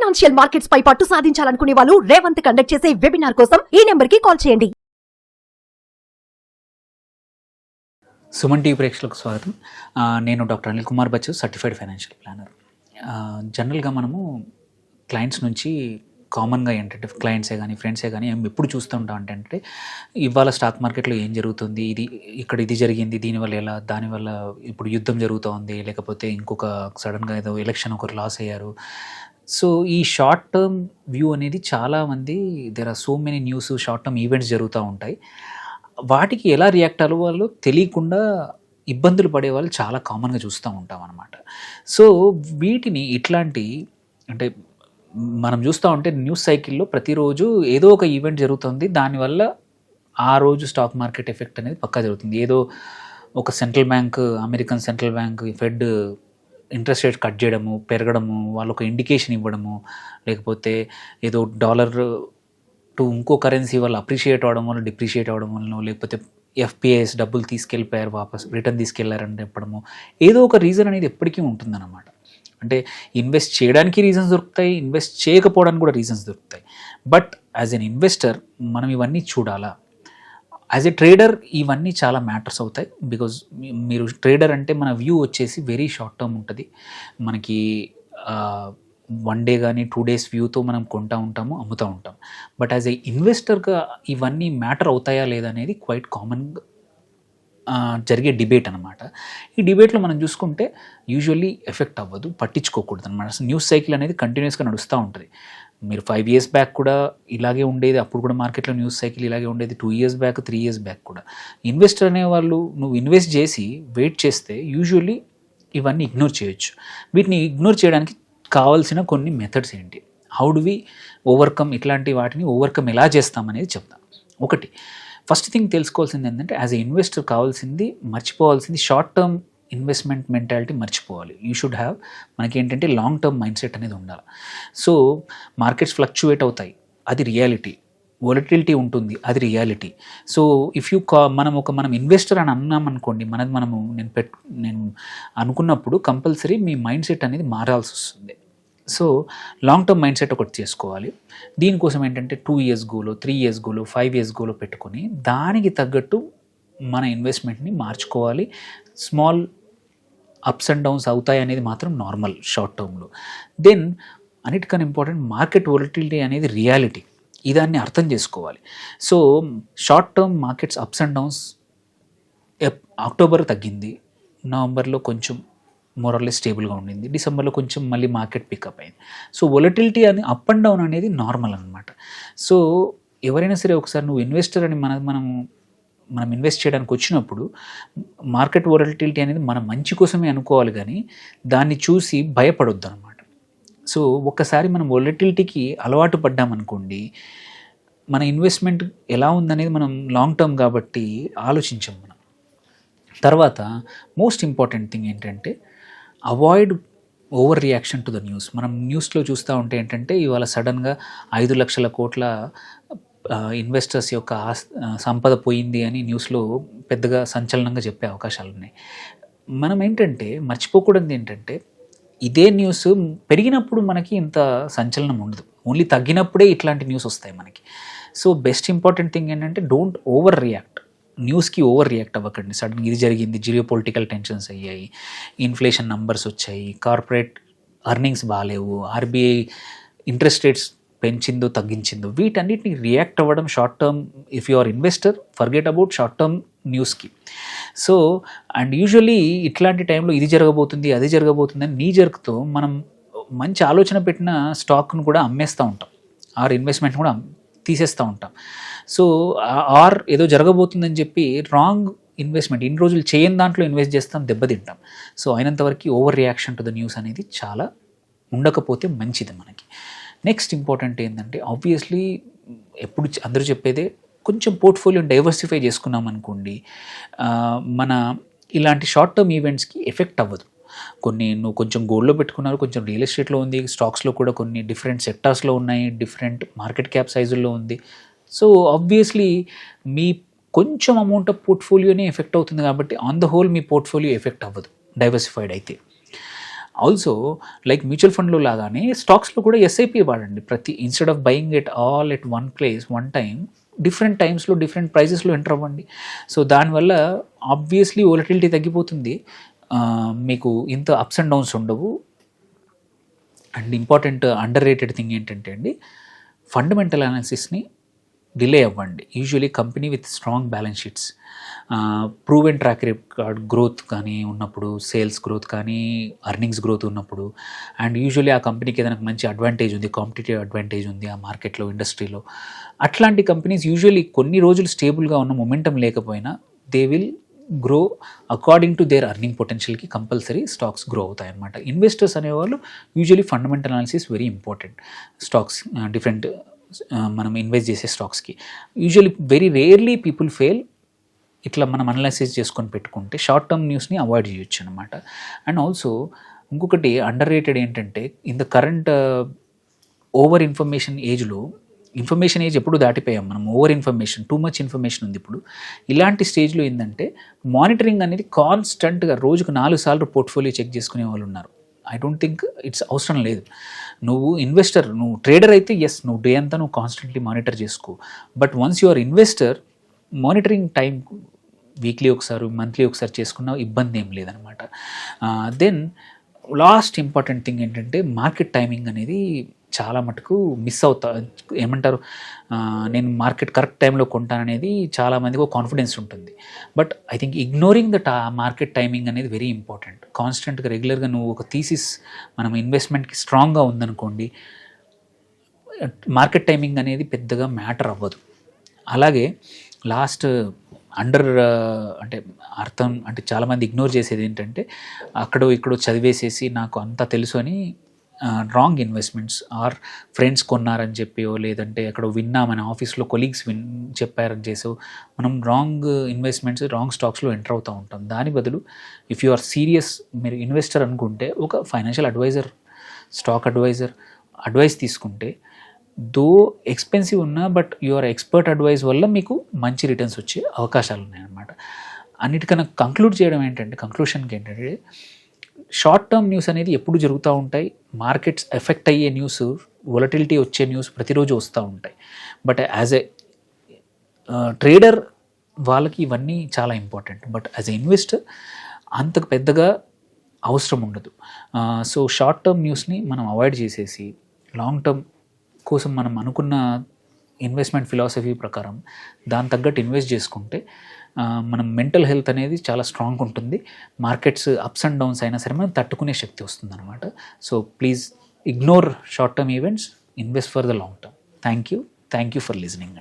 Financial markets పై పట్టు సాధించాలనుకునే వాళ్ళు Revanth conduct చేసే వెబినార్ కోసం ఈ నెంబర్ కి కాల్ చేయండి. సుమన్ టీవీ ప్రేక్షకులకు స్వాగతం. నేను doctor Anil Kumar Bachchu, certified financial planner. జనరల్గా మనము క్లయింట్స్ నుంచి కామన్గా ఏంటంటే క్లయింట్సే కానీ ఫ్రెండ్సే కానీ మేము ఎప్పుడు చూస్తూ ఉంటాం అంటే ఇవాళ స్టాక్ మార్కెట్లో ఏం జరుగుతుంది, ఇది జరిగింది, దీనివల్ల ఎలా, దానివల్ల ఇప్పుడు యుద్ధం జరుగుతోంది, లేకపోతే ఇంకొక సడన్గా ఏదో ఎలక్షన్ ఒకరు లాస్ అయ్యారు. సో ఈ షార్ట్ టర్మ్ వ్యూ అనేది చాలామంది, there are so many news, short term events జరుగుతూ ఉంటాయి. వాటికి ఎలా రియాక్ట్ అవ్వాలో తెలియకుండా ఇబ్బందులు పడే వాళ్ళు చాలా కామన్గా చూస్తూ ఉంటాం అన్నమాట. సో వీటిని ఇట్లాంటి అంటే మనం చూస్తూ ఉంటే న్యూస్ సైకిల్లో ప్రతిరోజు ఏదో ఒక ఈవెంట్ జరుగుతుంది, దానివల్ల ఆ రోజు స్టాక్ మార్కెట్ ఎఫెక్ట్ అనేది పక్కా జరుగుతుంది. ఏదో ఒక central bank, American central bank, fed interest rate cut చేయడము, పెరగడము, వాళ్ళు ఒక ఇండికేషన్ ఇవ్వడము, లేకపోతే ఏదో డాలర్ టు ఇంకో కరెన్సీ వల్ల అప్రిషియేట్ అవ్వడం వల్ల, డిప్రిషియేట్ అవ్వడం వల్ల, లేకపోతే ఎఫ్పిఐస్ డబ్బులు తీసుకెళ్ళిపోయారు, వాపస్ రిటర్న్ తీసుకెళ్లారని చెప్పడము, ఏదో ఒక రీజన్ అనేది ఎప్పటికీ ఉంటుందన్నమాట. అంటే ఇన్వెస్ట్ చేయడానికి రీజన్స్ దొరుకుతాయి, ఇన్వెస్ట్ చేయకపోవడానికి కూడా రీజన్స్ దొరుకుతాయి. బట్ యాజ్ ఎన్ ఇన్వెస్టర్ మనం ఇవన్నీ చూడాలా? యాజ్ ఎ ట్రేడర్ ఇవన్నీ చాలా మ్యాటర్స్ అవుతాయి. బికాజ్ మీరు ట్రేడర్ అంటే మన వ్యూ వచ్చేసి వెరీ షార్ట్ టర్మ్ ఉంటుంది. మనకి 1 డే కానీ 2 days వ్యూతో మనం కొంటూ ఉంటాము, అమ్ముతూ ఉంటాం. బట్ యాజ్ ఏ ఇన్వెస్టర్గా ఇవన్నీ మ్యాటర్ అవుతాయా లేదా అనేది క్వైట్ కామన్గా జరిగే డిబేట్ అనమాట. ఈ డిబేట్లో మనం చూసుకుంటే యూజువల్లీ ఎఫెక్ట్ అవ్వదు, పట్టించుకోకూడదు అనమాట. న్యూస్ సైకిల్ అనేది కంటిన్యూస్గా నడుస్తూ ఉంటుంది. మీరు 5 years బ్యాక్ కూడా ఇలాగే ఉండేది, అప్పుడు కూడా మార్కెట్లో న్యూస్ సైకిల్ ఇలాగే ఉండేది. 2 years బ్యాక్, 3 years బ్యాక్ కూడా. ఇన్వెస్టర్ అనేవాళ్ళు నువ్వు ఇన్వెస్ట్ చేసి వెయిట్ చేస్తే యూజువల్లీ ఇవన్నీ ఇగ్నోర్ చేయొచ్చు. వీటిని ఇగ్నోర్ చేయడానికి కావాల్సిన కొన్ని మెథడ్స్ ఏంటి, హౌ డు వి ఓవర్కమ్, ఇట్లాంటి వాటిని ఓవర్కమ్ ఎలా చేస్తామనేది చెప్తాం. ఒకటి, ఫస్ట్ థింగ్ తెలుసుకోవాల్సింది ఏంటంటే యాజ్ ఎ ఇన్వెస్టర్ కావాల్సింది, మర్చిపోవాల్సింది షార్ట్ టర్మ్ ఇన్వెస్ట్మెంట్ మెంటాలిటీ మర్చిపోవాలి. యూ షుడ్ హ్యావ్, మనకి ఏంటంటే లాంగ్ టర్మ్ మైండ్ సెట్ అనేది ఉండాలి. సో మార్కెట్స్ ఫ్లక్చువేట్ అవుతాయి, అది రియాలిటీ. వొలటిలిటీ ఉంటుంది, అది రియాలిటీ. సో ఇఫ్ యూ మనం ఇన్వెస్టర్ అని అన్నామనుకోండి, నేను అనుకున్నప్పుడు కంపల్సరీ మీ మైండ్ సెట్ అనేది మారాల్సి వస్తుంది. So long term mind set ఒకటి చేసుకోవాలి. దీనికోసం ఏంటంటే 2 years గోలో, 3 years గోలో, 5 years గోలో పెట్టుకొని దానికి తగ్గట్టు మన ఇన్వెస్ట్మెంట్ని మార్చుకోవాలి. స్మాల్ అప్స్ అండ్ డౌన్స్ అవుతాయి అనేది మాత్రం నార్మల్ షార్ట్ టర్మ్లో. దెన్ అన్నిటికన్నా ఇంపార్టెంట్, మార్కెట్ వొలటిలిటీ అనేది రియాలిటీ, ఇదాన్ని అర్థం చేసుకోవాలి. So short term markets ups and downs, October తగ్గింది, నవంబర్లో కొంచెం మోరల్లెస్ స్టేబుల్గా ఉండింది, డిసెంబర్లో కొంచెం మళ్ళీ మార్కెట్ పికప్ అయింది. సో వొలటిలిటీ అని అప్ అండ్ డౌన్ అనేది నార్మల్ అనమాట. సో ఎవరైనా సరే ఒకసారి నువ్వు ఇన్వెస్టర్ అని మనం ఇన్వెస్ట్ చేయడానికి వచ్చినప్పుడు మార్కెట్ వొలటిలిటీ అనేది మన మంచి కోసమే అనుకోవాలి, కానీ దాన్ని చూసి భయపడొద్దు అనమాట. సో ఒక్కసారి మనం వొలటిలిటీకి అలవాటు పడ్డామనుకోండి, మన ఇన్వెస్ట్మెంట్ ఎలా ఉందనేది మనం లాంగ్ టర్మ్ కాబట్టి ఆలోచించాం మనం. తర్వాత మోస్ట్ ఇంపార్టెంట్ థింగ్ ఏంటంటే avoid over reaction to the news. మనం న్యూస్లో చూస్తూ ఉంటే ఏంటంటే ఇవాళ సడన్గా 5 లక్షల కోట్ల ఇన్వెస్టర్స్ యొక్క సంపద పోయింది అని న్యూస్లో పెద్దగా సంచలనంగా చెప్పే అవకాశాలు ఉన్నాయి. మనం ఏంటంటే మర్చిపోకూడదు ఏంటంటే ఇదే న్యూస్ పెరిగినప్పుడు మనకి ఇంత సంచలనం ఉండదు, ఓన్లీ తగ్గినప్పుడే ఇట్లాంటి న్యూస్ వస్తాయి మనకి. సో బెస్ట్ ఇంపార్టెంట్ థింగ్ ఏంటంటే డోంట్ ఓవర్ రియాక్ట్, న్యూస్కి ఓవర్ రియాక్ట్ అవ్వకండి. సడన్గా ఇది జరిగింది, జియో పొలిటికల్ టెన్షన్స్ అయ్యాయి, ఇన్ఫ్లేషన్ నంబర్స్ వచ్చాయి, కార్పొరేట్ అర్నింగ్స్ బాగాలేవు, ఆర్బీఐ ఇంట్రెస్ట్ రేట్స్ పెంచిందో తగ్గించిందో, వీటన్నిటిని రియాక్ట్ అవ్వడం short term. If you are investor, forget about short term న్యూస్కి. సో అండ్ యూజువలీ ఇట్లాంటి టైంలో ఇది జరగబోతుంది, అది జరగబోతుంది అని నీ జరుగుతూ మనం మంచి ఆలోచన పెట్టిన స్టాక్ను కూడా అమ్మేస్తూ ఉంటాం, ఆర్ ఇన్వెస్ట్మెంట్ కూడా తీసేస్తూ ఉంటాం. సో ఆర్ ఏదో జరగబోతుందని చెప్పి రాంగ్ ఇన్వెస్ట్మెంట్, ఇన్ని రోజులు చేయని దాంట్లో ఇన్వెస్ట్ చేస్తాం, దెబ్బతింటాం. సో అయినంతవరకు over reaction to the news అనేది చాలా ఉండకపోతే మంచిది మనకి. నెక్స్ట్ ఇంపార్టెంట్ ఏంటంటే ఆబ్వియస్లీ ఎప్పుడు అందరూ చెప్పేదే కొంచెం పోర్ట్ఫోలియోని డైవర్సిఫై చేసుకున్నాం అనుకోండి, మన ఇలాంటి షార్ట్ టర్మ్ ఈవెంట్స్కి ఎఫెక్ట్ అవ్వదు. నువ్వు కొంచెం గోల్డ్లో పెట్టుకున్నారు, కొంచెం రియల్ ఎస్టేట్లో ఉంది, స్టాక్స్లో కూడా కొన్ని డిఫరెంట్ సెక్టార్స్లో ఉన్నాయి, డిఫరెంట్ మార్కెట్ క్యాప్ సైజుల్లో ఉంది. సో ఆబ్వియస్లీ మీ కొంచెం అమౌంట్ ఆఫ్ పోర్ట్ఫోలియోనే ఎఫెక్ట్ అవుతుంది కాబట్టి on the whole me portfolio effect అవ్వదు డైవర్సిఫైడ్ అయితే. ఆల్సో లైక్ మ్యూచువల్ ఫండ్లో లాగానే స్టాక్స్లో కూడా ఎస్ఐపి వాడండి. Instead of buying it all at one place one time, different టైమ్స్లో డిఫరెంట్ ప్రైజెస్లో ఎంటర్ అవ్వండి. సో దానివల్ల ఆబ్వియస్లీ వోలటిలిటీ తగ్గిపోతుంది, మీకు ఇంత అప్స్ అండ్ డౌన్స్ ఉండవు. And important under rated thing ఏంటంటే అండి, ఫండమెంటల్ అనాలిసిస్ని డిలే అవ్వండి. Usually company with strong balance sheets, proven track record growth కానీ ఉన్నప్పుడు, సేల్స్ గ్రోత్ కానీ అర్నింగ్స్ గ్రోత్ ఉన్నప్పుడు, అండ్ యూజువలీ ఆ కంపెనీకి ఏదైనా మంచి అడ్వాంటేజ్ ఉంది, కాంపిటేటివ్ అడ్వాంటేజ్ ఉంది ఆ మార్కెట్లో, ఇండస్ట్రీలో, అట్లాంటి కంపెనీస్ యూజువలీ కొన్ని రోజులు స్టేబుల్గా ఉన్న మొమెంటం లేకపోయినా they will grow according to their earning పొటెన్షియల్కి కంపల్సరీ స్టాక్స్ గ్రో అవుతాయి అన్నమాట. ఇన్వెస్టర్స్ అనేవాళ్ళు usually fundamental analysis very important. Stocks different మనం ఇన్వెస్ట్ చేసే స్టాక్స్కి usually very rarely people fail. ఇట్లా మనం అనలైసిస్ చేసుకొని పెట్టుకుంటే షార్ట్ టర్మ్ న్యూస్ని అవాయిడ్ చేయొచ్చు అనమాట. అండ్ ఆల్సో ఇంకొకటి అండర్ రేటెడ్ ఏంటంటే, in the current over information ఏజ్లో, ఇన్ఫర్మేషన్ ఏజ్ ఎప్పుడు దాటిపోయాం మనం, over information, too much information ఉంది ఇప్పుడు. ఇలాంటి స్టేజ్లో ఏంటంటే మానిటరింగ్ అనేది కాన్స్టెంట్గా రోజుకు 4 సార్లు పోర్ట్ఫోలియో చెక్ చేసుకునే వాళ్ళు ఉన్నారు. ఐ డోంట్ థింక్ ఇట్స్ అవసరం లేదు. నువ్వు ఇన్వెస్టర్, నువ్వు ట్రేడర్ అయితే ఎస్, నువ్వు డే అంతా నువ్వు కాన్స్టెంట్లీ మానిటర్ చేసుకో. But once you are investor, monitoring time weekly ఒకసారి, మంత్లీ ఒకసారి చేసుకున్న ఇబ్బంది ఏం లేదనమాట. దెన్ లాస్ట్ ఇంపార్టెంట్ థింగ్ ఏంటంటే, మార్కెట్ టైమింగ్ అనేది చాలా మటుకు మిస్ అవుతా. ఏమంటారు, నేను మార్కెట్ కరెక్ట్ టైంలో కొంటాననేది చాలామందికి ఒక కాన్ఫిడెన్స్ ఉంటుంది. But I think ignoring that market timing అనేది వెరీ ఇంపార్టెంట్. కాన్స్టెంట్గా రెగ్యులర్గా నువ్వు ఒక థీసిస్ మనం ఇన్వెస్ట్మెంట్కి స్ట్రాంగ్గా ఉందనుకోండి, మార్కెట్ టైమింగ్ అనేది పెద్దగా మ్యాటర్ అవ్వదు. అలాగే లాస్ట్ అంటే అర్థం అంటే చాలామంది ఇగ్నోర్ చేసేది ఏంటంటే, అక్కడో ఇక్కడో చదివేసేసి నాకు అంతా తెలుసు అని రాంగ్ ఇన్వెస్ట్మెంట్స్ ఆర్ ఫ్రెండ్స్ కొన్నారని చెప్పియో, లేదంటే ఎక్కడో విన్నా, మన ఆఫీస్లో కొలీగ్స్ చెప్పారని చేసో మనం రాంగ్ ఇన్వెస్ట్మెంట్స్, రాంగ్ స్టాక్స్లో ఎంటర్ అవుతూ ఉంటాం. దాని బదులు ఇఫ్ యు ఆర్ సీరియస్, మీరు ఇన్వెస్టర్ అనుకుంటే ఒక financial adviser, stock adviser advice తీసుకుంటే, దో ఎక్స్పెన్సివ్ ఉన్నా బట్ యువర్ ఎక్స్పర్ట్ అడ్వైస్ వల్ల మీకు మంచి రిటర్న్స్ వచ్చే అవకాశాలు ఉన్నాయన్నమాట. అన్నిటికన్నా కంక్లూషన్కి ఏంటంటే, షార్ట్ టర్మ్ న్యూస్ అనేది ఎప్పుడు జరుగుతూ ఉంటాయి. మార్కెట్స్ ఎఫెక్ట్ అయ్యే న్యూస్, వొలటిలిటీ వచ్చే న్యూస్ ప్రతిరోజు వస్తూ ఉంటాయి. బట్ యాజ్ ఎ ట్రేడర్ వాళ్ళకి ఇవన్నీ చాలా important. But as a investor అంతకు పెద్దగా అవసరం ఉండదు. సో షార్ట్ టర్మ్ న్యూస్ని మనం అవాయిడ్ చేసేసి, లాంగ్ టర్మ్ కోసం మనం అనుకున్న ఇన్వెస్ట్మెంట్ ఫిలాసఫీ ప్రకారం దాని తగ్గట్టు ఇన్వెస్ట్ చేసుకుంటే మనం మెంటల్ హెల్త్ అనేది చాలా స్ట్రాంగ్ ఉంటుంది. మార్కెట్స్ అప్స్ అండ్ డౌన్స్ అయినా సరే మనం తట్టుకునే శక్తి వస్తుంది అనమాట. So please ignore short term events, invest for the long term. Thank you for listening.